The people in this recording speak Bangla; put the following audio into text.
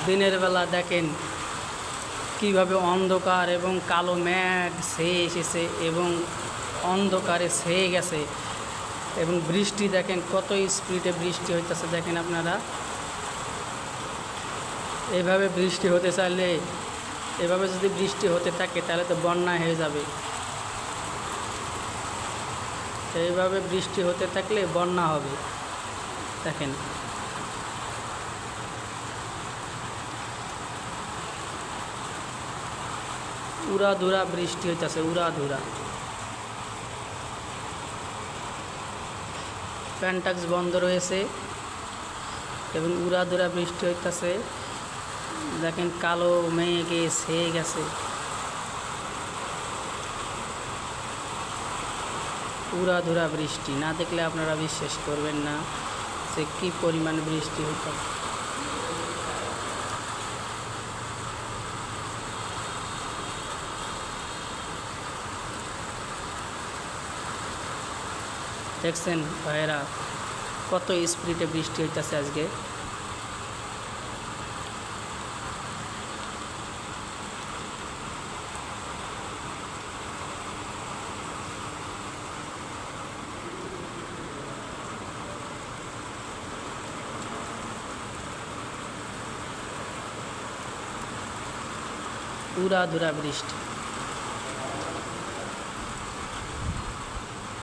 দিনের বেলা দেখেন কিভাবে অন্ধকার এবং কালো মেঘ ছেয়ে এসেছে এবং অন্ধকারে ছেয়ে গেছে এবং বৃষ্টি দেখেন কত স্পিডে বৃষ্টি হইতেছে দেখেন আপনারা। এভাবে বৃষ্টি হতে চাইলে, এভাবে যদি বৃষ্টি হতে থাকে তাহলে তো বন্যা হয়ে যাবে। এইভাবে বৃষ্টি হতে থাকলে বন্যা হবে। দেখেন উড়াধুরা বৃষ্টি হইতেছে, উড়াধুরা। প্যান্টাক্স বন্ধ রয়েছে এবং উড়াধুরা বৃষ্টি হইতেছে। দেখেন কালো মেঘে ছেয়ে গেছে, উড়াধুরা বৃষ্টি। না দেখলে আপনারা বিশ্বাস করবেন না যে কী পরিমাণ বৃষ্টি হইত। দেখছেন ভাইয়েরা কত স্পিডে বৃষ্টি হইতেছে আজকে। উড়াধুরা বৃষ্টি।